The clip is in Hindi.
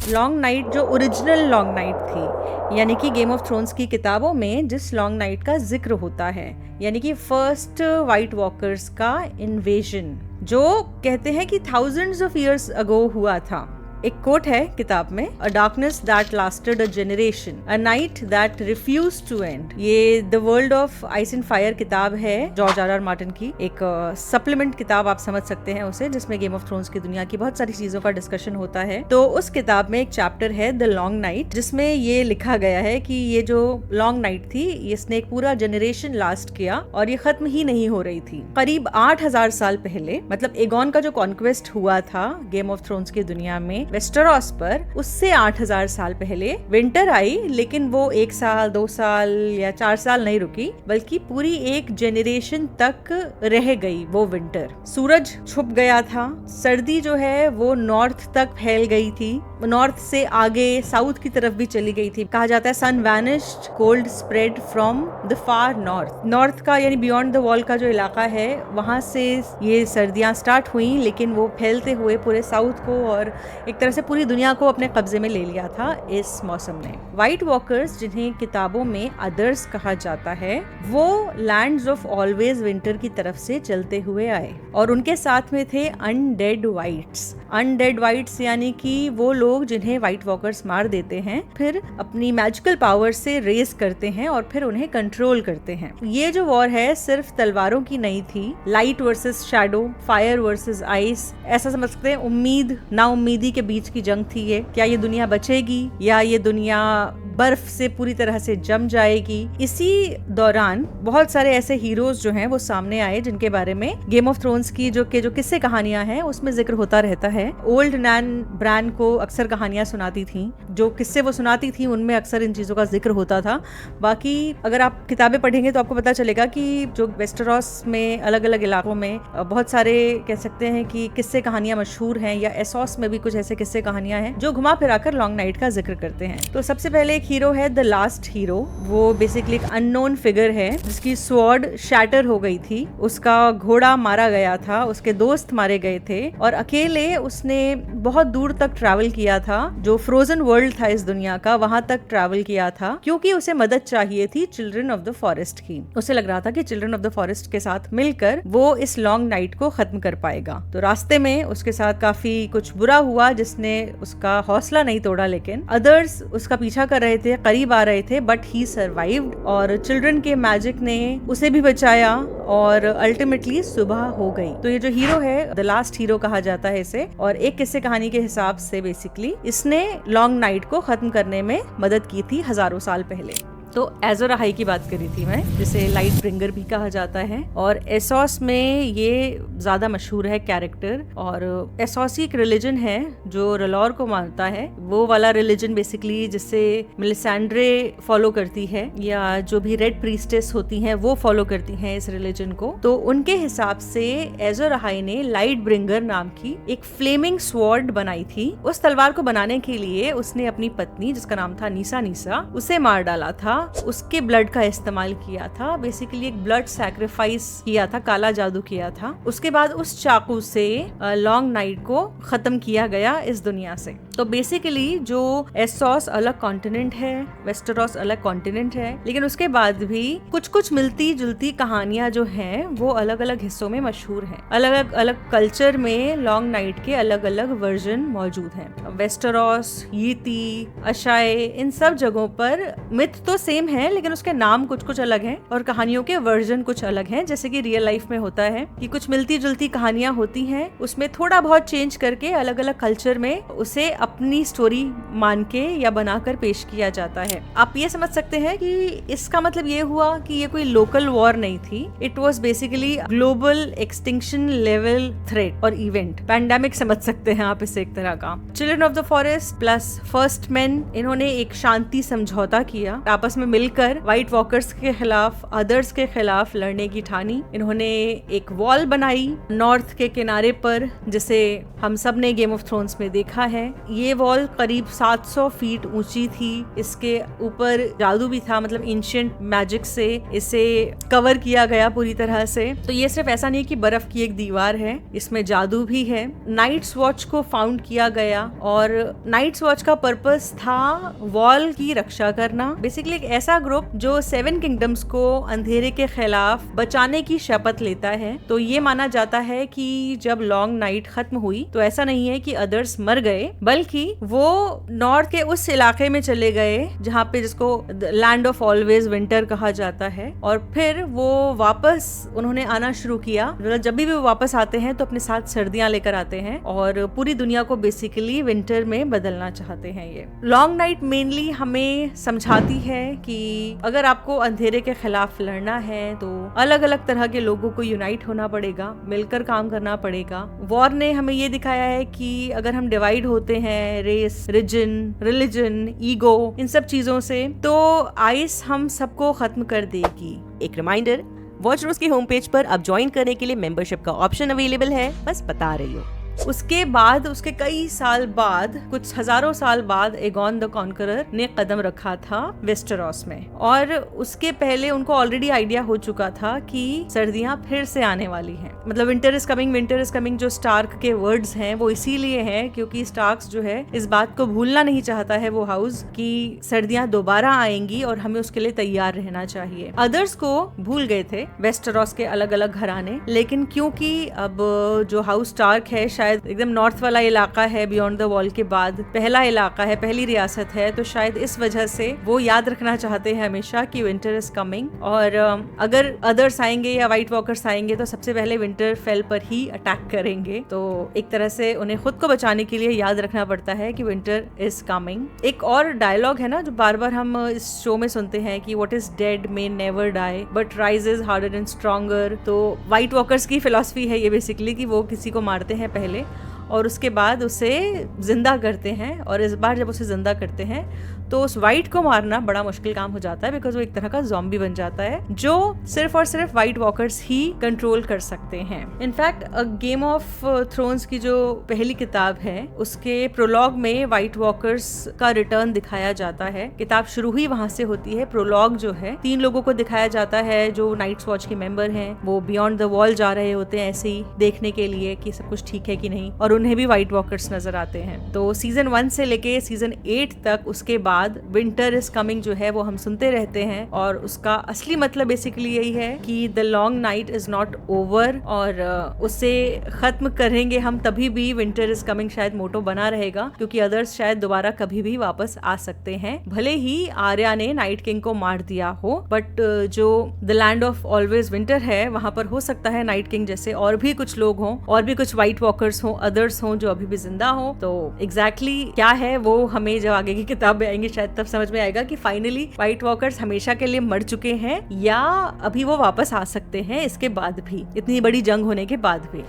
लॉन्ग नाइट जो ओरिजिनल लॉन्ग नाइट थी, यानी कि गेम ऑफ थ्रोन्स की किताबों में जिस लॉन्ग नाइट का जिक्र होता है, यानी कि फर्स्ट वाइट वॉकर्स का इन्वेजन, जो कहते हैं कि थाउजेंड्स ऑफ इयर्स अगो हुआ था। एक कोट है किताब में, a darkness that lasted a generation, a night that refused to end. ये the world of ice and fire किताब है जॉर्ज आर आर मार्टिन की, एक सप्लीमेंट किताब आप समझ सकते हैं उसे, जिसमें गेम ऑफ थ्रोन्स की दुनिया की बहुत सारी चीजों का डिस्कशन होता है। तो उस किताब में एक चैप्टर है द लॉन्ग नाइट, जिसमें ये लिखा गया है कि ये जो लॉन्ग नाइट थी, इसने एक पूरा जनरेशन लास्ट किया और ये खत्म ही नहीं हो रही थी। करीब 8000 साल पहले, मतलब एगॉन का जो कॉन्क्वेस्ट हुआ था गेम ऑफ थ्रोन्स की दुनिया में वेस्टेरोस पर, उससे 8000 साल पहले विंटर आई, लेकिन वो 1 साल 2 साल या 4 साल नहीं रुकी, बल्कि पूरी एक जनरेशन तक रह गई वो विंटर। सूरज छुप गया था, सर्दी जो है वो नॉर्थ तक फैल गई थी, नॉर्थ से आगे साउथ की तरफ भी चली गई थी। कहा जाता है sun vanished, cold spread from the far north. North का यानी बियॉन्ड द वॉल का जो इलाका है, वहां से ये सर्दियां स्टार्ट हुई, लेकिन वो फैलते हुए पूरे साउथ को और एक तरह से पूरी दुनिया को अपने कब्जे में ले लिया था इस मौसम ने। व्हाइट वॉकर्स, जिन्हें किताबों में अदर्स कहा जाता है, वो लैंड्स ऑफ ऑलवेज विंटर की तरफ से चलते हुए आए और उनके साथ में थे अनडेड वाइट्स। अनडेड वाइट्स यानी कि वो लोग जिन्हें व्हाइट वॉकर्स मार देते हैं, फिर अपनी मैजिकल पावर से रेस करते हैं और फिर उन्हें कंट्रोल करते हैं। ये जो वॉर है सिर्फ तलवारों की नहीं थी, light versus shadow, fire versus ice, ऐसा समझ सकते हैं उम्मीद ना उम्मीदी के बीच की जंग थी ये। क्या ये दुनिया बचेगी या ये दुनिया बर्फ से पूरी तरह से जम जाएगी। इसी दौरान बहुत सारे ऐसे हीरोज जो हैं वो सामने आए, जिनके बारे में गेम ऑफ थ्रोन्स की जो किस्से कहानियां हैं उसमें जिक्र होता रहता है। ओल्ड नैन ब्रान को अक्सर कहानियां सुनाती थी, जो किस्से वो सुनाती थी उनमें अक्सर इन चीजों का जिक्र होता था। बाकी अगर आप किताबें पढ़ेंगे तो आपको पता चलेगा कि जो वेस्टेरोस में अलग अलग इलाकों में बहुत सारे कह सकते हैं कि किस्से कहानियां मशहूर हैं, या एसोस में भी कुछ ऐसे किस्से कहानियां हैं जो घुमा फिराकर लॉन्ग नाइट का जिक्र करते हैं। तो सबसे पहले एक हीरो है द लास्ट हीरो। वो बेसिकली एक अननोन फिगर है जिसकी स्वॉर्ड शैटर हो गई थी, उसका घोड़ा मारा गया था, उसके दोस्त मारे गए थे और अकेले उसने बहुत दूर तक ट्रैवल किया था, जो फ्रोजन वर्ल्ड था इस दुनिया का, वहां तक ट्रैवल किया था क्योंकि उसे मदद चाहिए थी चिल्ड्रन ऑफ द फॉरेस्ट की। उसे लग रहा था कि चिल्ड्रन ऑफ द फॉरेस्ट के साथ मिलकर वो इस लॉन्ग नाइट को खत्म कर पाएगा। तो रास्ते में उसके साथ काफी कुछ बुरा हुआ जिसने उसका हौसला नहीं तोड़ा, लेकिन अदर्स उसका पीछा कर रहे थे, करीब आ रहे थे, बट ही सर्वाइव्ड और चिल्ड्रन के मैजिक ने उसे भी बचाया और अल्टीमेटली सुबह हो गई। तो ये जो हीरो है द लास्ट हीरो कहा जाता है इसे, और एक किस्से कहानी के हिसाब से बेसिकली इसने लॉन्ग नाइट को खत्म करने में मदद की थी हजारों साल पहले। तो एज़ोर अहाई की बात करी थी मैं, जिसे लाइट ब्रिंगर भी कहा जाता है, और एसोस में ये ज्यादा मशहूर है कैरेक्टर। और एसोस एक रिलीजन है जो रलोर को मानता है, वो वाला रिलीजन बेसिकली जिससे मेलिसेंड्रे फॉलो करती है, या जो भी रेड प्रीस्टेस होती हैं वो फॉलो करती हैं इस रिलीजन को। तो उनके हिसाब से एज़ोर अहाई ने लाइट ब्रिंगर नाम की एक फ्लेमिंग स्वॉर्ड बनाई थी। उस तलवार को बनाने के लिए उसने अपनी पत्नी, जिसका नाम था नीसा, उसे मार डाला था, उसके ब्लड का इस्तेमाल किया था, बेसिकली एक ब्लड सैक्रिफाइस किया था, काला जादू किया था। उसके बाद उस चाकू से लॉन्ग नाइट को खत्म किया गया इस दुनिया से। तो बेसिकली जो एसोस अलग कॉन्टिनेंट है, वेस्टेरोस अलग कॉन्टिनेंट है, लेकिन उसके बाद भी कुछ कुछ मिलती जुलती कहानियां जो हैं वो अलग अलग हिस्सों में मशहूर हैं। अलग अलग कल्चर में लॉन्ग नाइट के अलग अलग वर्जन मौजूद हैं। वेस्टेरोस, यीती, अशाए, इन सब जगहों पर मिथ तो सेम है, लेकिन उसके नाम कुछ कुछ अलग हैं और कहानियों के वर्जन कुछ अलग हैं। जैसे कि रियल लाइफ में होता है कि कुछ मिलती जुलती कहानियां होती हैं, उसमें थोड़ा बहुत चेंज करके अलग अलग कल्चर में उसे अपनी स्टोरी मान के या बनाकर पेश किया जाता है। आप ये समझ सकते हैं कि इसका मतलब ये हुआ कि ये कोई लोकल वॉर नहीं थी, it was basically global extinction level threat और इवेंट, पैंडेमिक समझ सकते हैं आप इसे एक तरह का। Children of the forest plus first man, इन्होंने एक शांति समझौता किया, आपस में मिलकर व्हाइट वॉकर्स के खिलाफ, अदर्स के खिलाफ लड़ने की ठानी। इन्होंने एक वॉल बनाई नॉर्थ के किनारे पर, जिसे हम सब ने गेम ऑफ थ्रोन्स में देखा है। ये वॉल करीब 700 फीट ऊंची थी। इसके ऊपर जादू भी था, मतलब एंशिएंट मैजिक से इसे कवर किया गया पूरी तरह से। तो ये सिर्फ ऐसा नहीं कि बर्फ की एक दीवार है, इसमें जादू भी है। नाइट्स वॉच को फाउंड किया गया और नाइट्स वॉच का पर्पस था वॉल की रक्षा करना। बेसिकली एक ऐसा ग्रुप जो 7 किंगडम्स को अंधेरे के खिलाफ बचाने की शपथ लेता है। तो ये माना जाता है कि जब लॉन्ग नाइट खत्म हुई तो ऐसा नहीं है कि अदर्स मर गए, बल्कि वो नॉर्थ के उस इलाके में चले गए जहाँ पे जिसको लैंड ऑफ ऑलवेज विंटर कहा जाता है। और फिर वो वापस उन्होंने आना शुरू किया। मतलब जब भी वो वापस आते हैं तो अपने साथ सर्दियां लेकर आते हैं और पूरी दुनिया को बेसिकली विंटर में बदलना चाहते हैं। ये लॉन्ग नाइट मेनली हमें समझाती है कि अगर आपको अंधेरे के खिलाफ लड़ना है तो अलग अलग तरह के लोगों को यूनाइट होना पड़ेगा, मिलकर काम करना पड़ेगा। वॉर ने हमें ये दिखाया है कि अगर हम डिवाइड होते हैं रेस, रिलीजन, ईगो, इन सब चीजों से, तो आइस हम सबको खत्म कर देगी। एक रिमाइंडर, वॉच रोज के होम पेज पर अब ज्वाइन करने के लिए मेंबरशिप का ऑप्शन अवेलेबल है, बस बता रही हूँ। उसके बाद उसके कई साल बाद, कुछ हजारों साल बाद एगॉन द कॉन्करर ने कदम रखा था वेस्टेरोस में। और उसके पहले उनको ऑलरेडी आइडिया हो चुका था कि सर्दियां फिर से आने वाली हैं। मतलब विंटर इज कमिंग जो स्टार्क के वर्ड्स हैं वो इसीलिए हैं क्योंकि स्टार्क्स जो है इस बात को भूलना नहीं चाहता है वो हाउस कि सर्दियां दोबारा आएंगी और हमें उसके लिए तैयार रहना चाहिए। अदर्स को भूल गए थे वेस्टेरोस के अलग अलग घराने, लेकिन क्योंकि अब जो हाउस स्टार्क है शायद एकदम नॉर्थ वाला इलाका है, बियॉन्ड द वॉल के बाद पहला इलाका है, पहली रियासत है, तो शायद इस वजह से वो याद रखना चाहते हैं हमेशा कि विंटर इज कमिंग। और अगर अदर्स आएंगे या व्हाइट वॉकर्स आएंगे तो सबसे पहले विंटर फेल पर ही अटैक करेंगे। तो एक तरह से उन्हें खुद को बचाने के लिए याद रखना पड़ता है कि विंटर इज कमिंग। एक और डायलॉग है ना जो बार बार हम इस शो में सुनते हैं कि what is dead may never die but rises harder and stronger. तो व्हाइट वॉकर्स की फिलॉसफी है ये बेसिकली कि वो किसी को मारते हैं पहले और उसके बाद उसे जिंदा करते हैं, और इस बार जब उसे जिंदा करते हैं तो उस वाइट को मारना बड़ा मुश्किल काम हो जाता है बिकॉज वो एक तरह का ज़ॉम्बी बन जाता है जो सिर्फ और सिर्फ वाइट वॉकर्स ही कंट्रोल कर सकते हैं। इनफैक्ट गेम ऑफ थ्रोन्स की जो पहली किताब है उसके प्रोलॉग में वाइट वॉकर्स का रिटर्न दिखाया जाता है। किताब शुरू ही वहां से होती है। प्रोलॉग जो है 3 लोगों को दिखाया जाता है जो नाइट्स वॉच के मेंबर हैं। वो बियॉन्ड द वॉल जा रहे होते हैं ऐसे ही देखने के लिए कि सब कुछ ठीक है कि नहीं, और उन्हें भी व्हाइट वॉकर्स नजर आते हैं। तो सीजन 1 से लेके सीजन 8 तक उसके बाद विंटर इज कमिंग जो है वो हम सुनते रहते हैं, और उसका असली मतलब बेसिकली यही है कि the long night is not over, और उसे खत्म करेंगे हम तभी भी विंटर इज कमिंग शायद मोटो बना रहेगा, क्योंकि अदर्स शायद दोबारा कभी भी वापस आ सकते हैं। भले ही आर्या ने नाइट किंग को मार दिया हो, बट जो the land of always winter है वहां पर हो सकता है नाइट किंग जैसे और भी कुछ लोग हों, और भी कुछ व्हाइट वॉकर्स हों, अदर्स हों जो अभी भी जिंदा हों। तो एग्जैक्टली क्या है वो हमें जब आगे की किताब में आएंगे शायद तब समझ में आएगा कि फाइनली व्हाइट वॉकर्स हमेशा के लिए मर चुके हैं या अभी वो वापस आ सकते हैं इसके बाद भी, इतनी बड़ी जंग होने के बाद भी।